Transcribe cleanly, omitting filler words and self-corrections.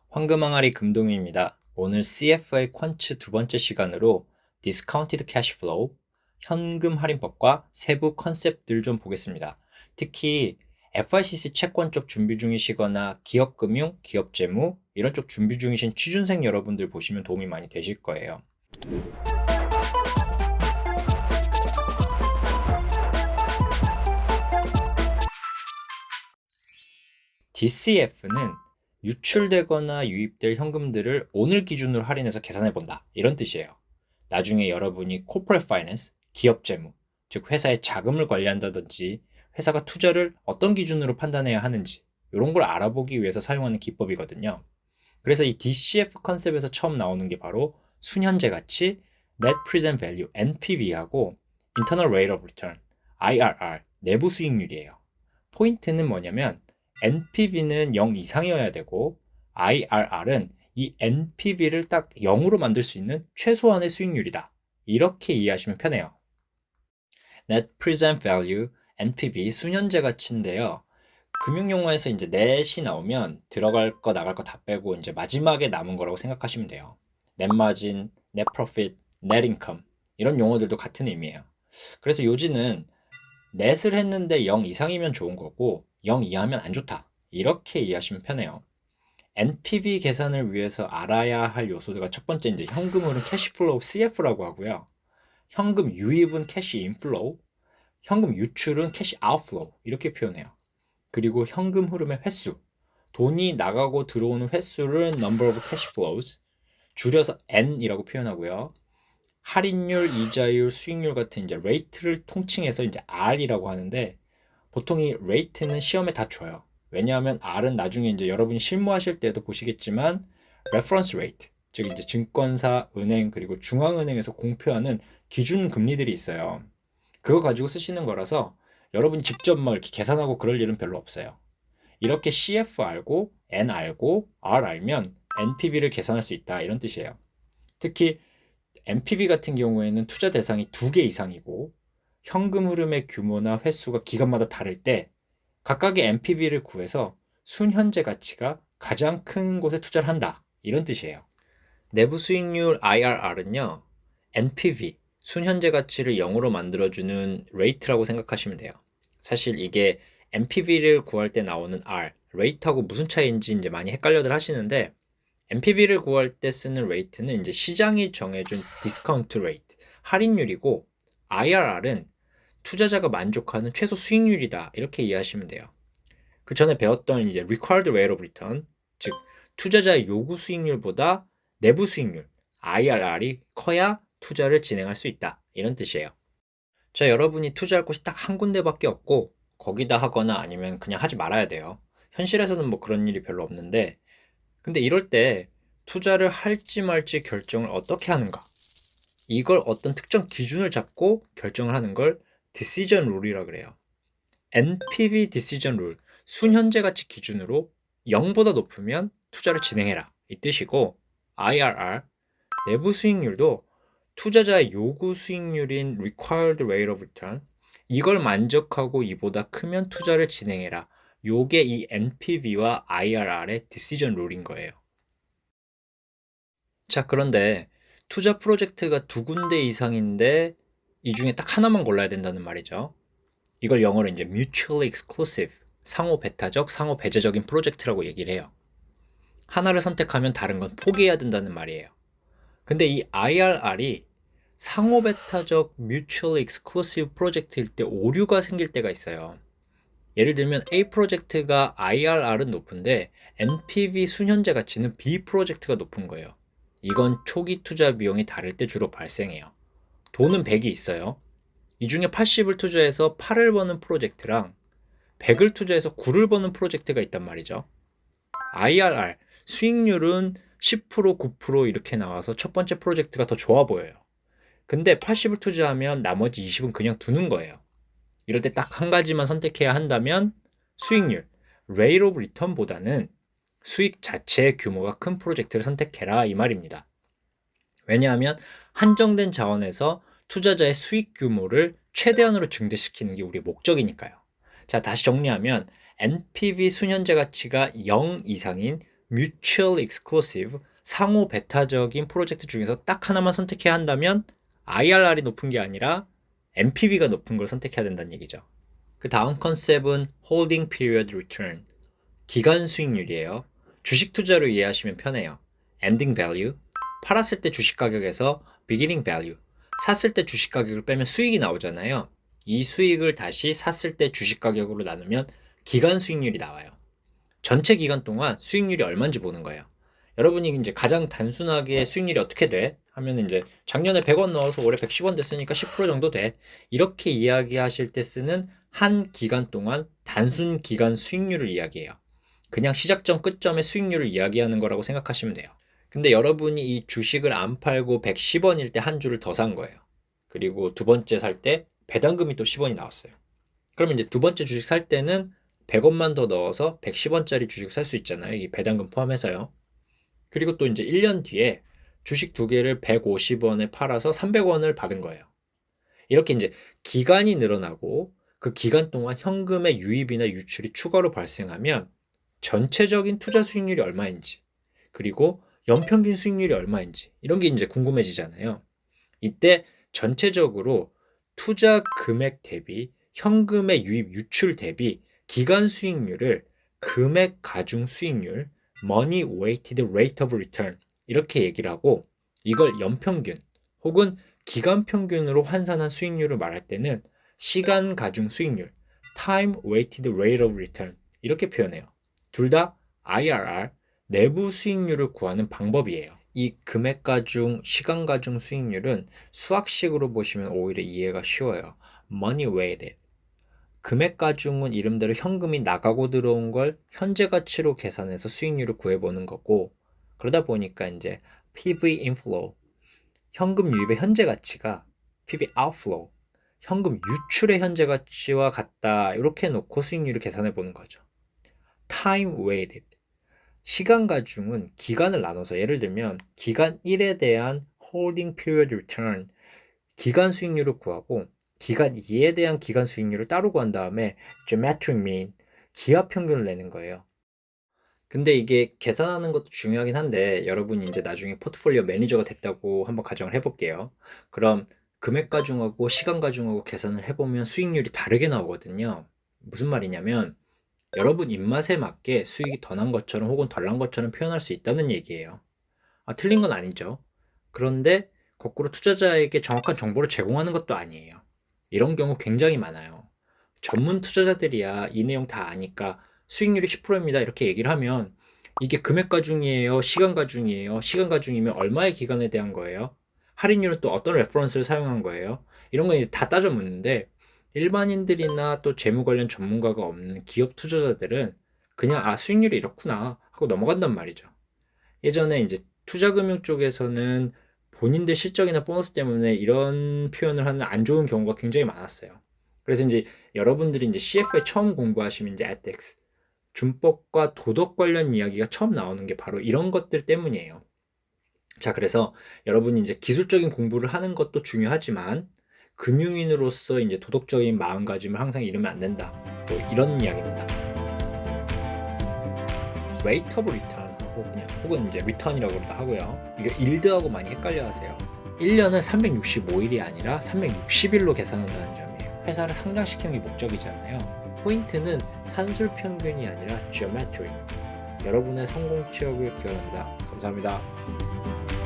황금항아리 금동입니다. 오늘 CFA 퀀츠 두 번째 시간으로 Discounted Cash Flow, 현금 할인법과 세부 컨셉들 좀 보겠습니다. 특히 FICC 채권 쪽 준비 중이시거나 기업금융, 기업재무 이런 쪽 준비 중이신 취준생 여러분들 보시면 도움이 많이 되실 거예요. DCF는 유출되거나 유입될 현금들을 오늘 기준으로 할인해서 계산해 본다 이런 뜻이에요. 나중에 여러분이 corporate finance, 기업 재무, 즉 회사의 자금을 관리한다든지 회사가 투자를 어떤 기준으로 판단해야 하는지 이런 걸 알아보기 위해서 사용하는 기법이거든요. 그래서 이 DCF 컨셉에서 처음 나오는 게 바로 순현재 가치, Net Present Value, NPV하고 Internal Rate of Return, IRR, 내부 수익률이에요. 포인트는 뭐냐면 NPV는 0 이상이어야 되고 IRR은 이 NPV를 딱 0으로 만들 수 있는 최소한의 수익률이다. 이렇게 이해하시면 편해요. Net Present Value, NPV, 순현재 가치인데요. 금융용어에서 이제 net이 나오면 들어갈 거 나갈 거 다 빼고 이제 마지막에 남은 거라고 생각하시면 돼요. net margin, net profit, net income 이런 용어들도 같은 의미예요. 그래서 요지는 net을 했는데 0 이상이면 좋은 거고 0 이하면 안 좋다. 이렇게 이해하시면 편해요. NPV 계산을 위해서 알아야 할 요소들과 첫 번째 이제 현금 흐름 캐시 플로우 CF라고 하고요. 현금 유입은 캐시 인플로우, 현금 유출은 캐시 아웃플로우 이렇게 표현해요. 그리고 현금 흐름의 횟수, 돈이 나가고 들어오는 횟수를 number of cash flows, 줄여서 N이라고 표현하고요. 할인율, 이자율, 수익률 같은 이제 레이트를 통칭해서 이제 R이라고 하는데 보통 이 레이트는 시험에 다 줘요. 왜냐하면 R은 나중에 이제 여러분이 실무하실 때도 보시겠지만 reference rate, 즉 이제 증권사, 은행 그리고 중앙은행에서 공표하는 기준 금리들이 있어요. 그거 가지고 쓰시는 거라서 여러분이 직접 뭐 이렇게 계산하고 그럴 일은 별로 없어요. 이렇게 CF 알고 N 알고 R 알면 NPV를 계산할 수 있다 이런 뜻이에요. 특히 NPV 같은 경우에는 투자 대상이 2개 이상이고 현금 흐름의 규모나 횟수가 기간마다 다를 때 각각의 NPV를 구해서 순현재 가치가 가장 큰 곳에 투자를 한다 이런 뜻이에요. 내부 수익률 IRR은요 NPV 순현재 가치를 0으로 만들어주는 레이트라고 생각하시면 돼요. 사실 이게 NPV를 구할 때 나오는 R, 레이트하고 무슨 차이인지 이제 많이 헷갈려들 하시는데 NPV를 구할 때 쓰는 레이트는 이제 시장이 정해준 디스카운트 레이트, 할인율이고 IRR은 투자자가 만족하는 최소 수익률이다 이렇게 이해하시면 돼요. 그 전에 배웠던 이제 required rate of return, 즉 투자자의 요구 수익률보다 내부 수익률 IRR이 커야 투자를 진행할 수 있다 이런 뜻이에요. 자, 여러분이 투자할 곳이 딱 한 군데밖에 없고 거기다 하거나 아니면 그냥 하지 말아야 돼요. 현실에서는 뭐 그런 일이 별로 없는데 근데 이럴 때 투자를 할지 말지 결정을 어떻게 하는가? 이걸 어떤 특정 기준을 잡고 결정을 하는 걸 decision rule이라 그래요. NPV decision rule, 순현재 가치 기준으로 0보다 높으면 투자를 진행해라 이 뜻이고 IRR, 내부 수익률도 투자자의 요구 수익률인 required rate of return 이걸 만족하고 이보다 크면 투자를 진행해라. 요게 이 NPV와 IRR의 decision rule인 거예요. 자, 그런데 투자 프로젝트가 2군데 이상인데 이 중에 딱 하나만 골라야 된다는 말이죠. 이걸 영어로 이제 mutually exclusive, 상호 배타적, 상호 배제적인 프로젝트라고 얘기를 해요. 하나를 선택하면 다른 건 포기해야 된다는 말이에요. 근데 이 IRR이 상호 배타적 mutually exclusive 프로젝트일 때 오류가 생길 때가 있어요. 예를 들면 A 프로젝트가 IRR은 높은데 NPV 순현재 가치는 B 프로젝트가 높은 거예요. 이건 초기 투자 비용이 다를 때 주로 발생해요. 돈은 100이 있어요. 이 중에 80을 투자해서 8을 버는 프로젝트랑 100을 투자해서 9를 버는 프로젝트가 있단 말이죠. IRR, 수익률은 10%, 9% 이렇게 나와서 첫 번째 프로젝트가 더 좋아 보여요. 근데 80을 투자하면 나머지 20은 그냥 두는 거예요. 이럴 때 딱 한 가지만 선택해야 한다면 수익률, rate of return보다는 수익 자체의 규모가 큰 프로젝트를 선택해라 이 말입니다. 왜냐하면 한정된 자원에서 투자자의 수익 규모를 최대한으로 증대시키는 게 우리의 목적이니까요. 자, 다시 정리하면 NPV 순현재 가치가 0 이상인 mutually exclusive, 상호 배타적인 프로젝트 중에서 딱 하나만 선택해야 한다면 IRR이 높은 게 아니라 NPV가 높은 걸 선택해야 된다는 얘기죠. 그 다음 컨셉은 holding period return, 기간 수익률이에요. 주식 투자로 이해하시면 편해요. ending value, 팔았을 때 주식 가격에서 beginning value, 샀을 때 주식 가격을 빼면 수익이 나오잖아요. 이 수익을 다시 샀을 때 주식 가격으로 나누면 기간 수익률이 나와요. 전체 기간 동안 수익률이 얼마인지 보는 거예요. 여러분이 이제 가장 단순하게 수익률이 어떻게 돼? 하면 이제 작년에 100원 넣어서 올해 110원 됐으니까 10% 정도 돼. 이렇게 이야기하실 때 쓰는 한 기간 동안 단순 기간 수익률을 이야기해요. 그냥 시작점 끝점의 수익률을 이야기하는 거라고 생각하시면 돼요. 근데 여러분이 이 주식을 안 팔고 110원일 때 한 주를 더 산 거예요. 그리고 두 번째 살 때 배당금이 또 10원이 나왔어요. 그러면 이제 두 번째 주식 살 때는 100원만 더 넣어서 110원짜리 주식 살 수 있잖아요. 이 배당금 포함해서요. 그리고 또 이제 1년 뒤에 주식 두 개를 150원에 팔아서 300원을 받은 거예요. 이렇게 이제 기간이 늘어나고 그 기간 동안 현금의 유입이나 유출이 추가로 발생하면 전체적인 투자 수익률이 얼마인지, 그리고 연평균 수익률이 얼마인지 이런 게 이제 궁금해지잖아요. 이때 전체적으로 투자 금액 대비 현금의 유입 유출 대비 기간 수익률을 금액 가중 수익률 money weighted rate of return 이렇게 얘기를 하고, 이걸 연평균 혹은 기간 평균으로 환산한 수익률을 말할 때는 시간 가중 수익률 time weighted rate of return 이렇게 표현해요. 둘 다 IRR 내부 수익률을 구하는 방법이에요. 이 금액 가중, 시간 가중 수익률은 수학식으로 보시면 오히려 이해가 쉬워요. money weighted. 금액 가중은 이름대로 현금이 나가고 들어온 걸 현재 가치로 계산해서 수익률을 구해보는 거고, 그러다 보니까 이제 PV inflow, 현금 유입의 현재 가치가 PV outflow, 현금 유출의 현재 가치와 같다 이렇게 놓고 수익률을 계산해 보는 거죠. time weighted, 시간 가중은 기간을 나눠서 예를 들면 기간 1에 대한 holding period return, 기간 수익률을 구하고 기간 2에 대한 기간 수익률을 따로 구한 다음에 geometric mean, 기하 평균을 내는 거예요. 근데 이게 계산하는 것도 중요하긴 한데 여러분이 이제 나중에 포트폴리오 매니저가 됐다고 한번 가정을 해볼게요. 그럼 금액 가중하고 시간 가중하고 계산을 해보면 수익률이 다르게 나오거든요. 무슨 말이냐면 여러분 입맛에 맞게 수익이 더 난 것처럼 혹은 덜 난 것처럼 표현할 수 있다는 얘기예요. 틀린 건 아니죠. 그런데 거꾸로 투자자에게 정확한 정보를 제공하는 것도 아니에요. 이런 경우 굉장히 많아요. 전문 투자자들이야 이 내용 다 아니까 수익률이 10%입니다 이렇게 얘기를 하면 이게 금액 가중이에요, 시간 가중이에요, 시간 가중이면 얼마의 기간에 대한 거예요, 할인율은 또 어떤 레퍼런스를 사용한 거예요, 이런 거 이제 다 따져 묻는데 일반인들이나 또 재무 관련 전문가가 없는 기업 투자자들은 그냥 수익률이 이렇구나 하고 넘어간단 말이죠. 예전에 이제 투자금융 쪽에서는 본인들 실적이나 보너스 때문에 이런 표현을 하는 안 좋은 경우가 굉장히 많았어요. 그래서 이제 여러분들이 이제 CFA 처음 공부하시면 이제 ethics, 준법과 도덕 관련 이야기가 처음 나오는 게 바로 이런 것들 때문이에요. 자, 그래서 여러분이 이제 기술적인 공부를 하는 것도 중요하지만 금융인으로서 이제 도덕적인 마음가짐을 항상 잃으면 안 된다. 또 이런 이야기입니다. rate of return 하고 그냥 혹은 이제 return이라고도 하고요. 이게 yield하고 많이 헷갈려 하세요. 1년은 365일이 아니라 360일로 계산한다는 점이에요. 회사를 성장시키는 게 목적이잖아요. 포인트는 산술 평균이 아니라 geometry. 여러분의 성공 취업을 기원합니다. 감사합니다.